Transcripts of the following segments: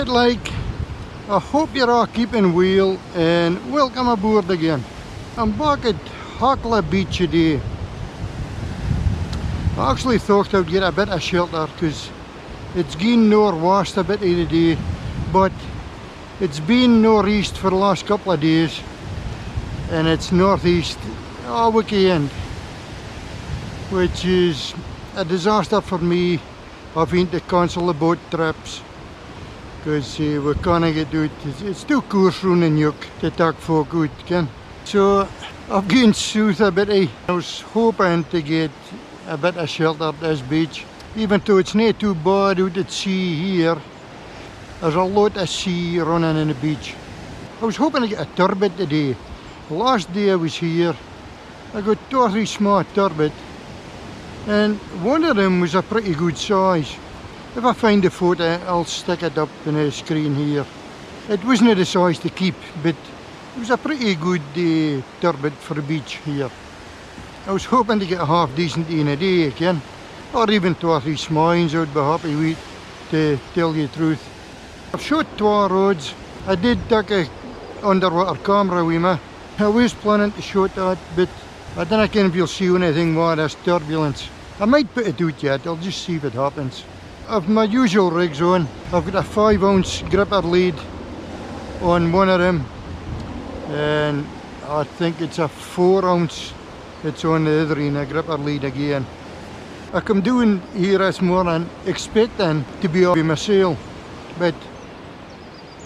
bit like. I hope you're all keeping well and welcome aboard again. I'm back at Hackley Beach today. I actually thought I'd get a bit of shelter because it's been nor'west a bit of the day, but it's been northeast for the last couple of days and it's northeast all weekend, which is a disaster for me. Having to cancel the boat trips because we can't get out. It's too coarse running yuck to take folk out, Ken. So I've gone south a bit. I was hoping to get a bit of shelter at this beach, even though it's not too bad out at sea here. There's a lot of sea running in the beach. I was hoping to get a turbot today. The last day I was here, I got 2 or 3 small turbot, and one of them was a pretty good size. If I find the photo, I'll stick it up on the screen here. It wasn't the size to keep, but it was a pretty good turbot for the beach here. I was hoping to get a half decent in a day again, or even 2 or 3 small ones. I'd be happy with, to tell you the truth. I've shot 2 rods. I did take a underwater camera with me. I was planning to shoot that, but I don't know if you'll see anything while there's turbulence. I might put it out yet, I'll just see if it happens. I've my usual rigs on. I've got a 5-ounce gripper lead on one of them, and I think it's a 4-ounce that's on the other end, a gripper lead again. I come down here this morning expecting to be off with my sail, but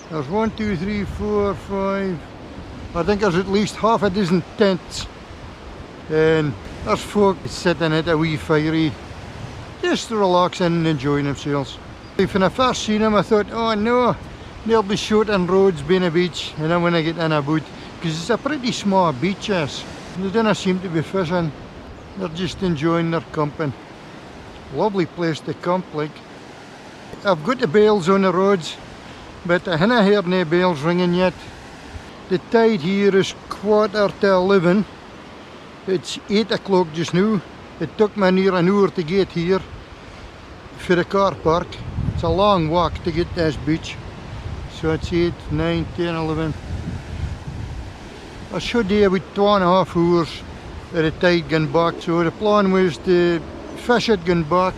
there's 1, 2, 3, 4, 5, I think there's at least half a dozen tents, and there's folk sitting at a wee fiery, just relaxing and enjoying themselves. When I first seen them I thought, oh no, they'll be short on roads being a beach, and then when I get in a boat, because it's a pretty small beach, yes. They don't seem to be fishing, they're just enjoying their camping. Lovely place to camp, like. I've got the bells on the roads, but I haven't heard no bells ringing yet. The tide here is 11:15. It's 8 o'clock just now. It took me near an hour to get here for the car park. It's a long walk to get to this beach. So it's 8, 9, 10, 11. I should do about 2.5 hours at the tide going back. So the plan was to fish it going back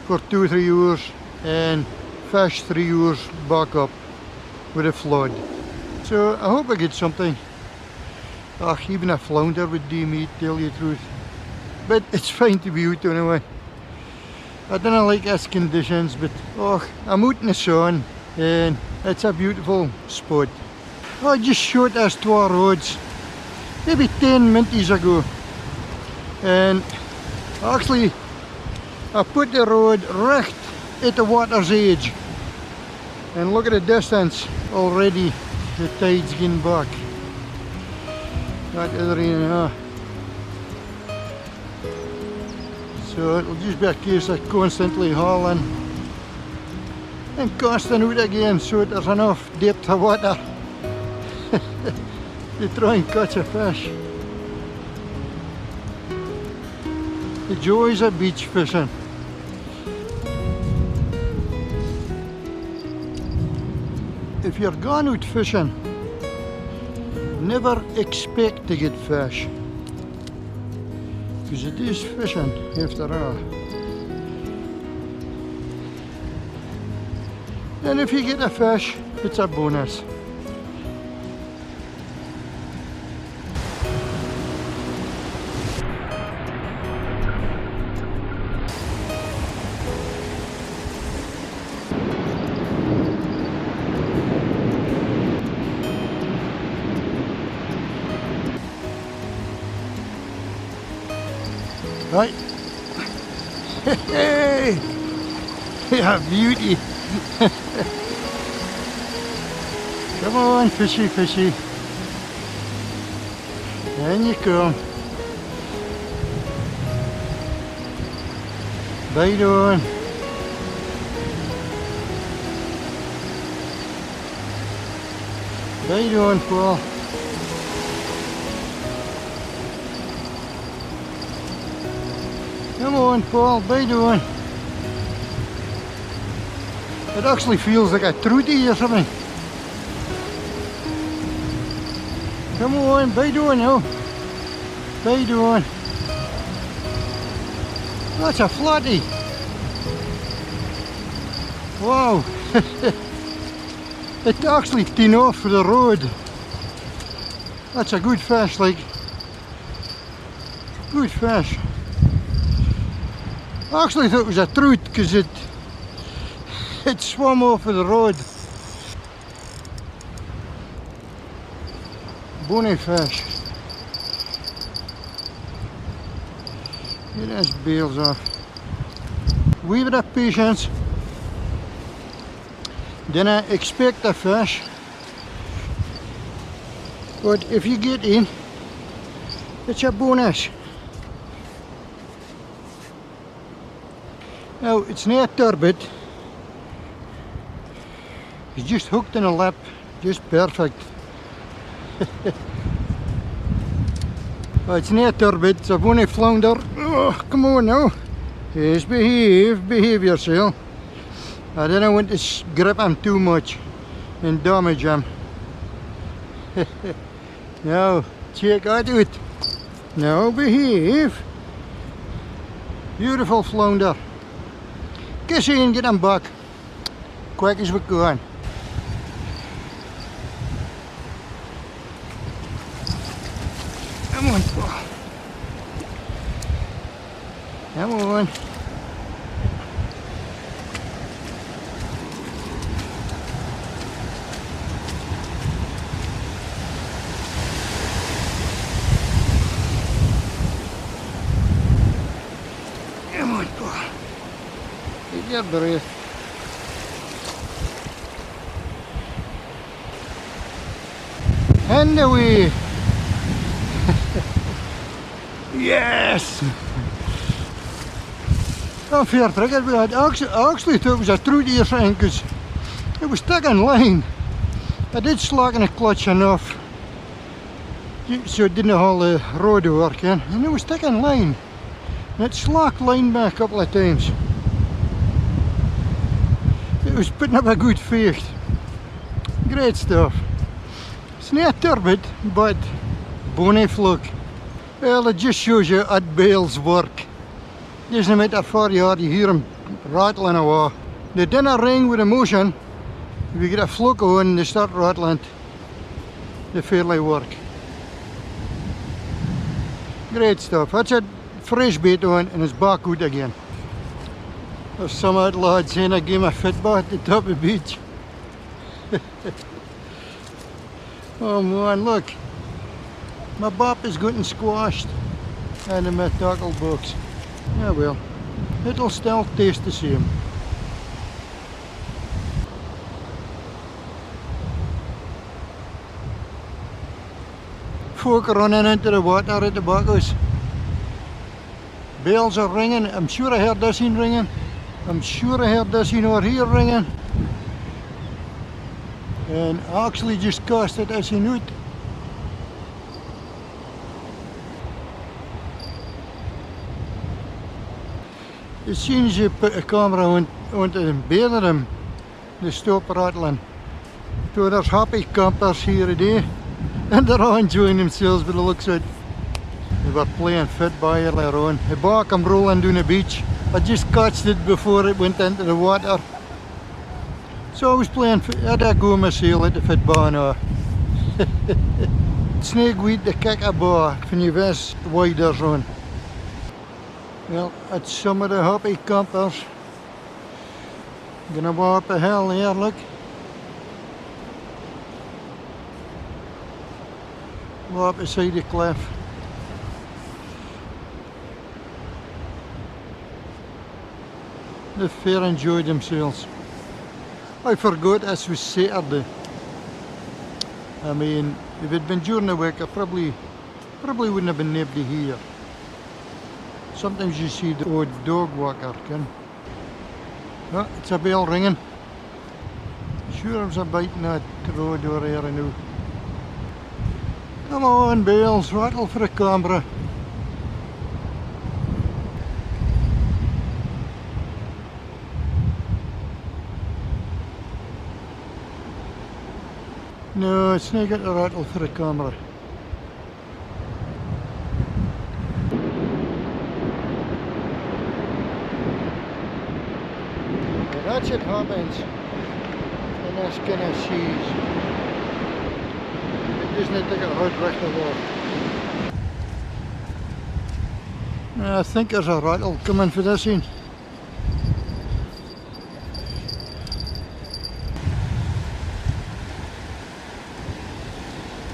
for 2 or 3 hours and fish 3 hours back up with a flood. So I hope I get something. Even a flounder would do me, tell you the truth. But it's fine to be out anyway. I don't like this conditions, but I'm out in the sun and it's a beautiful spot. I just shot this 2 rods maybe 10 minutes ago, and actually I put the rod right at the water's edge, and look at the distance already. The tide's getting back. That other end, so it'll just be a case of constantly hauling and casting out again so there's enough depth of water to try and catch a fish. The joys of beach fishing. If you're going out fishing, never expect to get fish, because it is fishing after all. And if you get a fish, it's a bonus. Right. Hey! Yeah, beauty! Come on, fishy, fishy. In you come. Bite on. Bite on, Paul. Come on, Paul, bite on. It actually feels like a truity or something. Come on, bite on now. Bite on. That's a flatty. Wow. It actually clean off for the road. That's a good fish, like. Good fish. I actually thought it was a trout because it swam off of the road. Bonny fish. Get his bails off. Wee bit of patience. Then I expect a fish. But if you get in, it's a bonus. Now it's not turbot. He's just hooked in a lap, just perfect. But it's not turbot, it's a bonny flounder. Oh, come on now. Yes, behave yourself. I didn't want to grip him too much and damage him. Now, check out it. Now behave. Beautiful flounder. Kiss in, get him back. Quick as we can. Come on. Come on. Come on, boy. Take your breath. And away. Yes! Unfair trick. I actually thought it was a truity or something because it was stuck in line. I did slacken the clutch enough so it didn't hold the road work in, and it was stuck in line. And it slacked line back a couple of times. It was putting up a good fight. Great stuff. It's not turbot, but bonny fluke. Well, it just shows you how bails work. Just no matter how far you are, you hear them rattling away. They didn't ring with emotion. If you get a fluke on and they start rattling, they fairly work. Great stuff. That's a fresh bait on and it's back out again. There's some old lad saying I gave him a fit bar at the top of the beach. Oh man, look. My bop is getting squashed and in my tackle box. Yeah well, it'll still taste the same. Folk running into the water at the backhouse. Bells are ringing. I'm sure I heard this one ringing. I'm sure I heard this one over here ringing. And I actually just casted this one out. As soon as you put a camera onto them, both of them, they stop rattling. So there's happy campers here today, and they're all enjoying themselves by the looks of it. They were playing football earlier on. The bar come rolling down the beach. I just catched it before it went into the water. So I was playing, I had a go myself at the football now. Snake weed to kick a ball when you vest waders on. Well, it's some of the happy campers. Gonna walk up the hill here, look. Walk beside the cliff. They fair enjoyed themselves. I forgot this was Saturday. I mean, if it had been during the week, I probably wouldn't have been nobody here. Sometimes you see the old dog walker, Ken. Oh, it's a bell ringing. Sure there's a bite in that road over here, I know. Come on, bells, rattle for the camera. No, it's not got a rattle for the camera. Yeah, that's what happens in this kind of seas. It doesn't take a hard wreck to walk. I think there's a rattle coming for this one.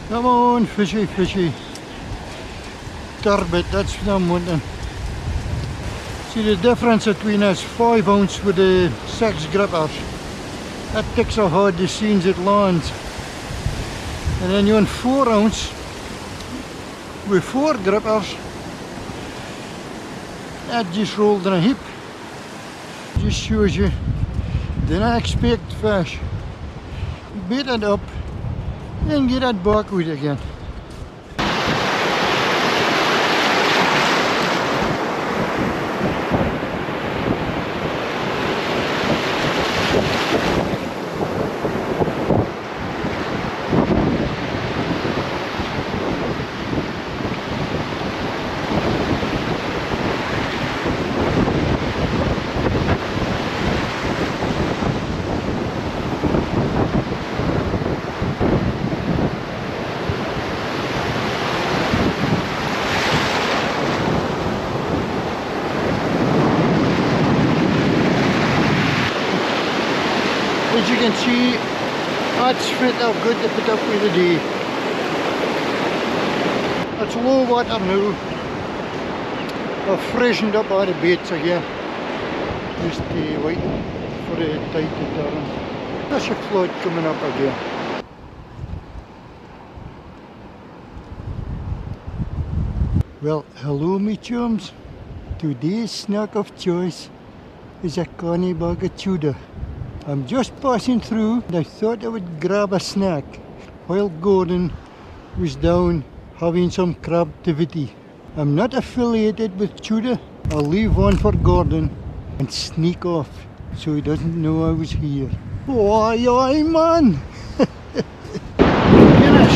Come on, fishy, fishy. Turbot, that's what I'm wanting. See the difference between this 5 ounce with the 6 grippers. That takes how hard the scenes it lands. And then you want 4 ounce with 4 grippers. That just rolled in a heap. Just shows you, don't expect fish. Bait it up and get it back out again. As you can see, that's fit up good to put up with today. It's low water now. I've freshened up all the baits again. Just waiting for the tide to turn. There's a flood coming up again. Well, hello me chums. Today's snack of choice is a coney bag of tuna. I'm just passing through and I thought I would grab a snack while Gordon was down having some crab activity. I'm not affiliated with tuna. I'll leave one for Gordon and sneak off so he doesn't know I was here. Oi, man! Goodness,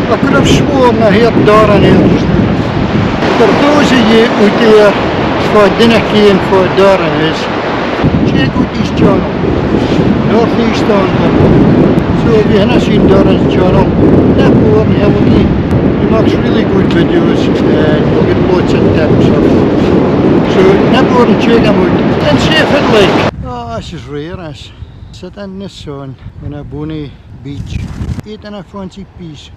I could have sworn I heard Darren here. For those of you out there for dinner cane for Darren is, check out his channel, Northeast Anthem. So if you haven't seen Darren's channel, that over and Hackley, he makes really good videos and you'll get lots of tips. So nip over and check him out and see if it like. Oh, this is rare, this. Sitting in the sun on a bonny beach, eating a fancy piece.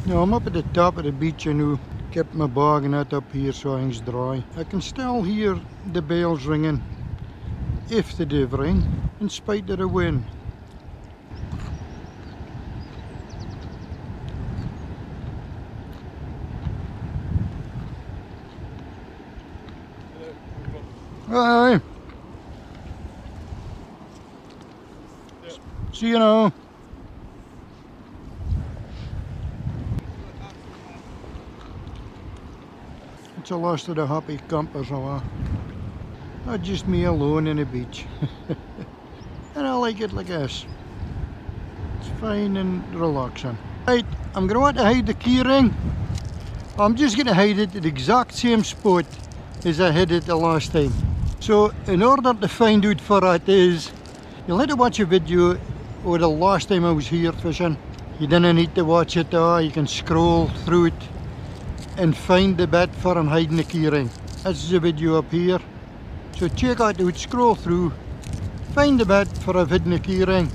Now I'm up at the top of the beach, you know. Kept my bag net up here so things dry. I can still hear the bells ringing, if they do ring, in spite of the wind. Aye. See you now. It's the last of the happy campers now. Not just me alone in the beach. And I like it like this. It's fine and relaxing. Right, I'm going to want to hide the key ring. I'm just going to hide it at the exact same spot as I hid it the last time. So in order to find out where that is, you'll have to watch a video or the last time I was here fishing. You didn't need to watch it, you can scroll through it and find the bit for I'm hiding the key ring. This is a video up here. So check out out, scroll through, find the bit for I've hidden the key ring.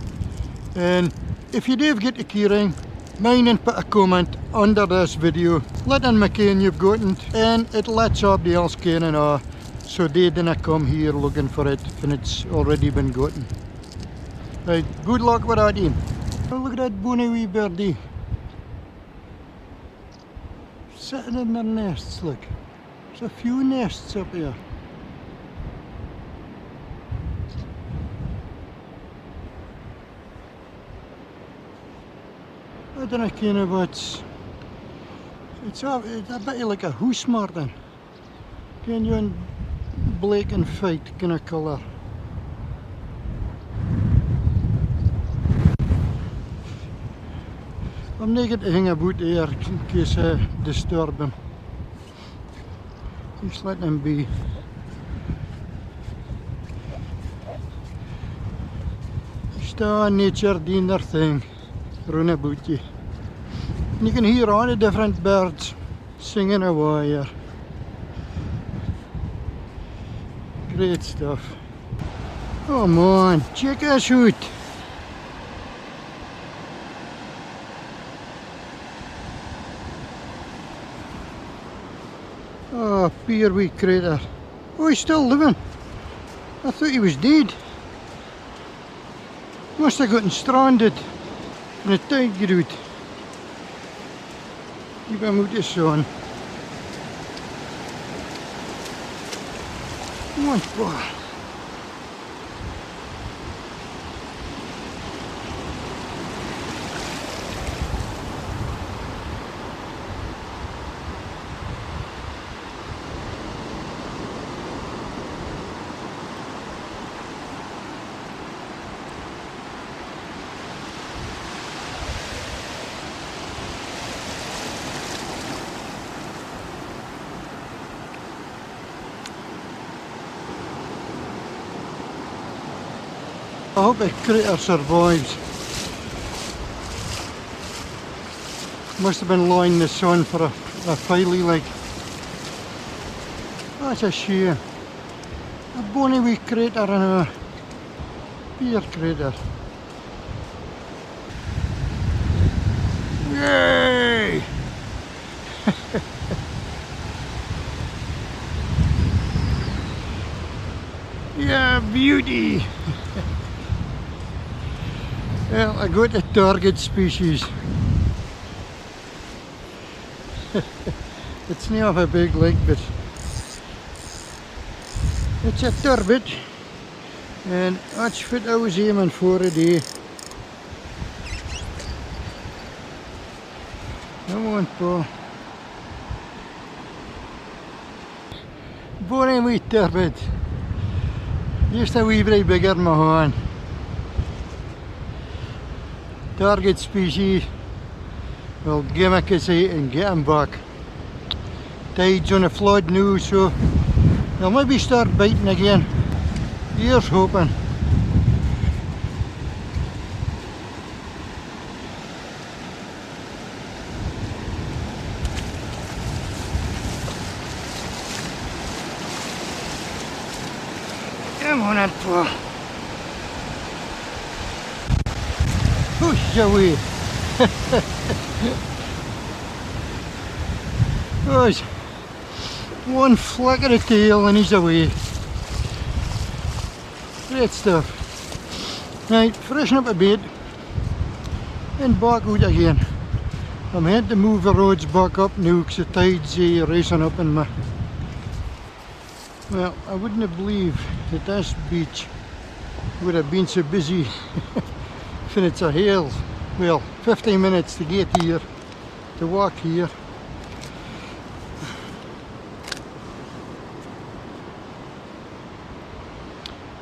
And if you do get the key ring, mind and put a comment under this video letting me know you've gotten it, and it lets somebody else know so they didn't come here looking for it when it's already been gotten. Right, good luck with that, Ian. Oh, look at that bonny wee birdie. Sitting in their nests, look. There's a few nests up here. I don't know kind of what's... It's a bit like a hoose martin. Can you in black and white kind of colour. I'm not going to hang about there in case I disturb him. Just let him be. Just nature doing their thing, run about you. And you can hear all the different birds singing away here. Great stuff. Oh man, check us out. Oh, poor wee critter. Oh, he's still living. I thought he was dead. Must have gotten stranded in a tiger route. Keep him out the sun. Come on, boy. I hope the critter survives. Must have been lying in the sun for a filey like. That's a shame. A bonny wee critter and a poor critter. Yay! Yeah, beauty! Well, I got a target species. It's not of a big leg, but it's a turbot, and that's what I was aiming for today. Come on, Paul. Bonny wee turbot. Just a wee bit bigger than my hand. Target species. We'll gimmick his height and get him back. Tide's on a flood now, so they'll maybe start biting again. Here's hoping. Come on, Paul. Push away. Gosh, one flick of the tail and he's away. Great stuff. Right, freshen up a bit and back out again. I'm had to move the roads back up now because the tide's racing up in me. Well, I wouldn't have believed that this beach would have been so busy. And it's a hill. Well, 15 minutes to get here, to walk here.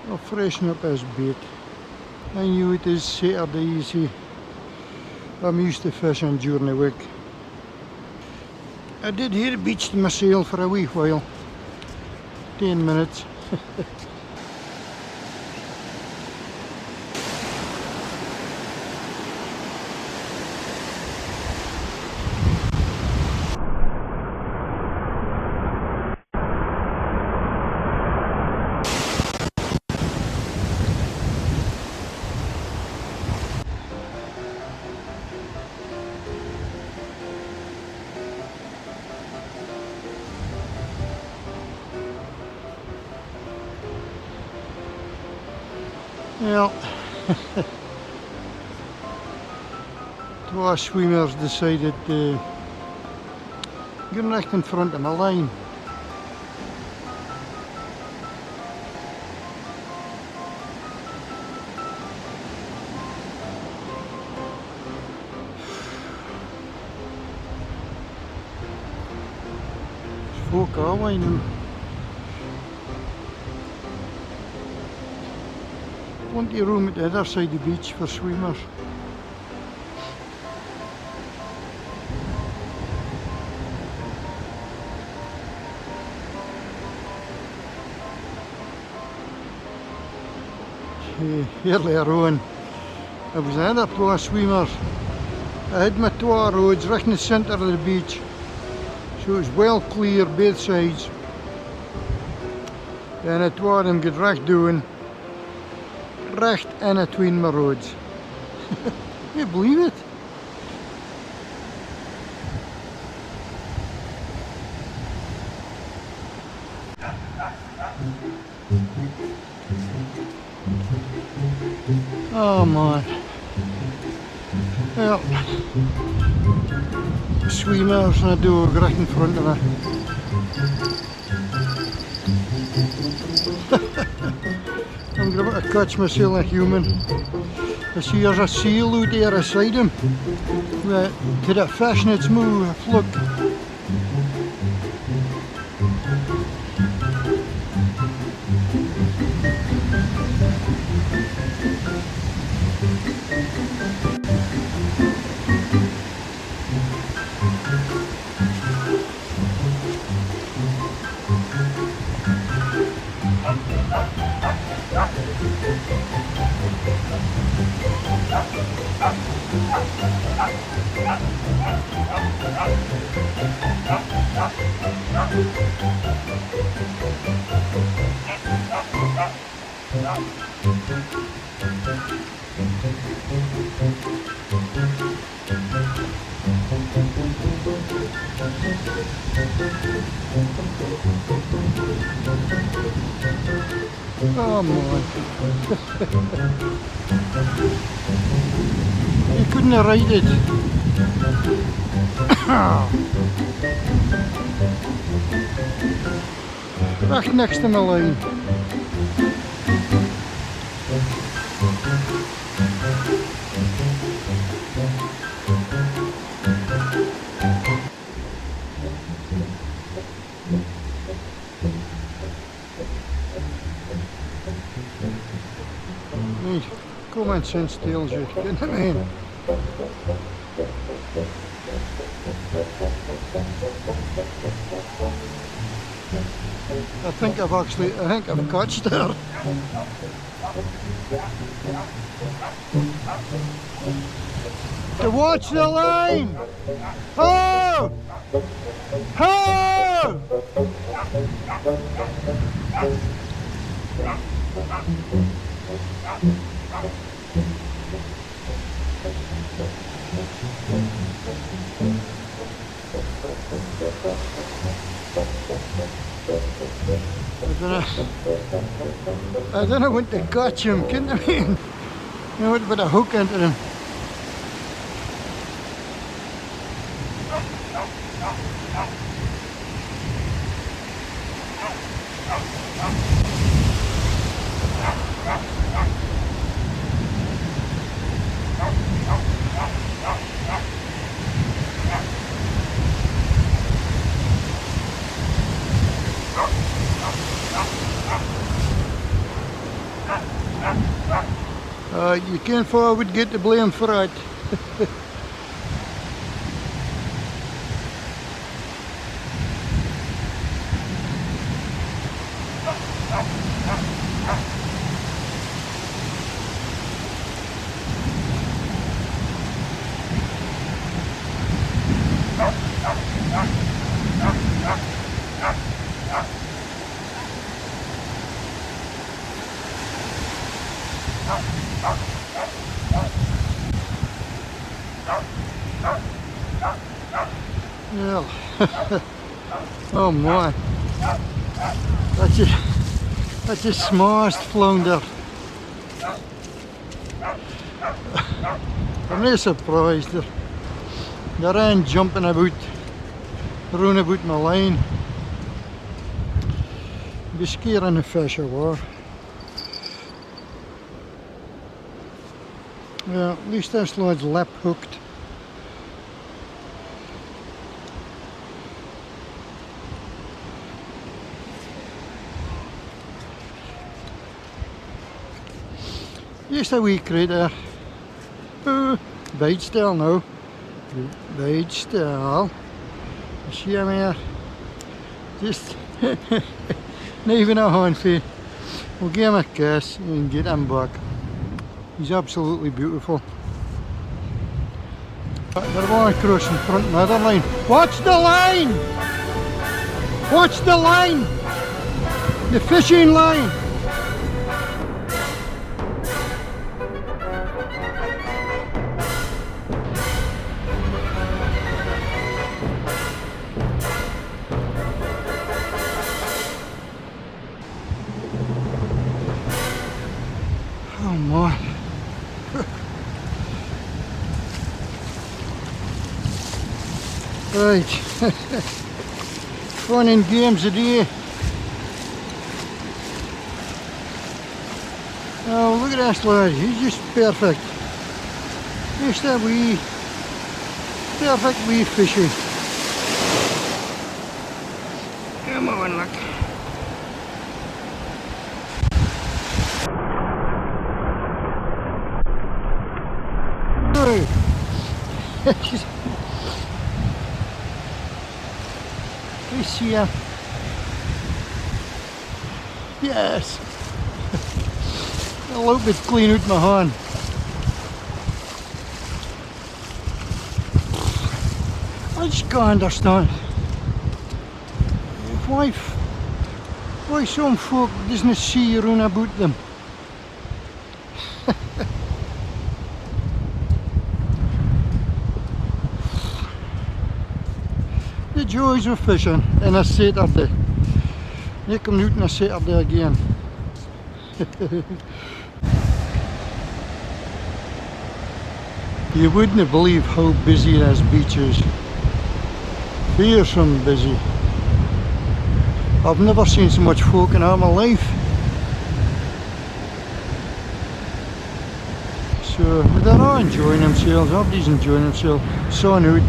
I'll freshen up this bait. I knew it is Saturday, you see. I'm used to fishing during the week. I did hit the beach to myself for a wee while. 10 minutes. Well, two swimmers decided to get right in front of my line. There's folk away now. Plenty of room at the other side of the beach for swimmers. earlier on. There was another poor swimmer. I had my two roads right in the centre of the beach, so it was well clear both sides. And the two of them got right down, right in between my roads. Can you believe it? Oh man. Well, swimmers and I do right in front of me. I'm going to catch myself a human. I see there's a seal out there beside him. To that fish and it's moved, look. Oh man. You couldn't have ride it. Right next to my line. Common sense tells you, you know what I mean? I think I've catched her. To watch the line! Oh! Oh! I don't know when to catch him, can I mean? You know, put a hook into him. You can't forward get the blame for it. Well, oh my, that's a smashed flounder. I'm not surprised. They're in jumping about, running about my line. Be scaring the fish away. Well, at least this lad's lip hooked. Just a wee critter. Bite still now. Bite still. See him here? Just not even a handful. We'll give him a kiss and get him back. He's absolutely beautiful. They're going across in front of the other line. Watch the line! Watch the line! The fishing line! Oh my. Right. Fun and games today. Oh, look at this lad, he's just perfect. Just a wee, perfect wee fishing. Come on, look. We see him. Yes. A little bit clean out my hand. I just can't understand why some folk doesn't see around about them. The joys of fishing on a Saturday. You come out on a Saturday again. You wouldn't believe how busy this beach is. Fearsome busy. I've never seen so much folk in all my life. So they're all enjoying themselves, everybody's enjoying themselves. Sun out.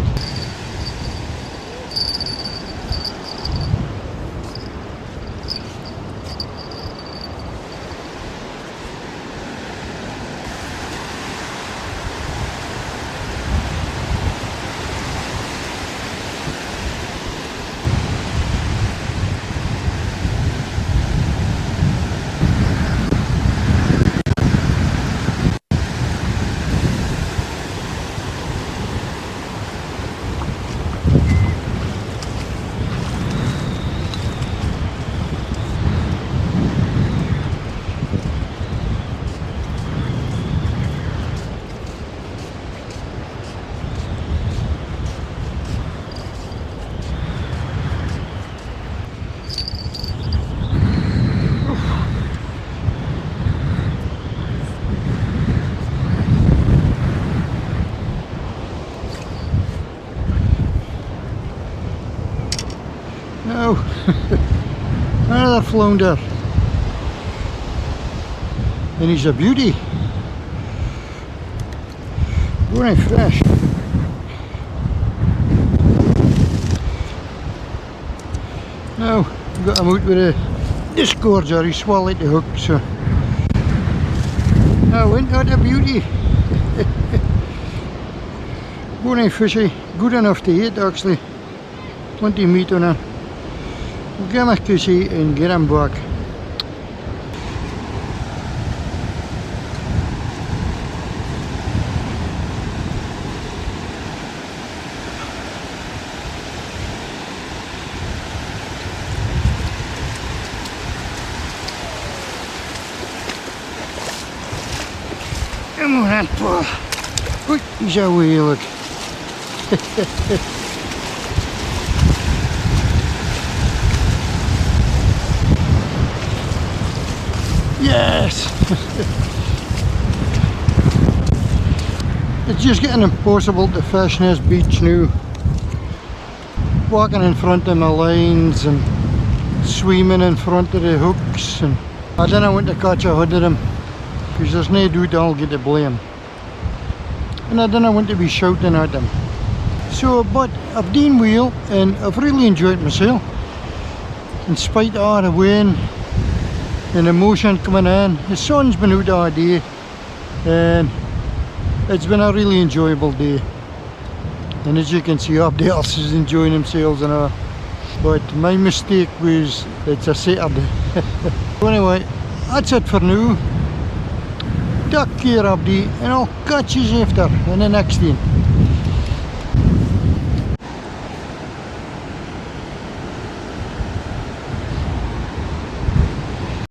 No, another flounder, and he's a beauty. Very fresh. Now we've got him out with a disgorger. He swallowed the hook, so now ain't that a beauty? Very fishy, good enough to eat actually. Plenty of meat on it. We'll give him a kissy and get him back. Come on, Paul. Goed, he's away, look. Yes! It's just getting impossible to fish in this beach now. Walking in front of my lines and swimming in front of the hooks, and I don't want to catch a hold of them because there's no doubt I'll get the blame. And I don't want to be shouting at them. So, but I've done well and I've really enjoyed myself. In spite of all the wind and emotion coming in. The sun's been out all day and it's been a really enjoyable day. And as you can see, everybody else is enjoying themselves and all. But my mistake was it's a Saturday. So anyway, that's it for now. stuck here up die en al catch je after in the next one.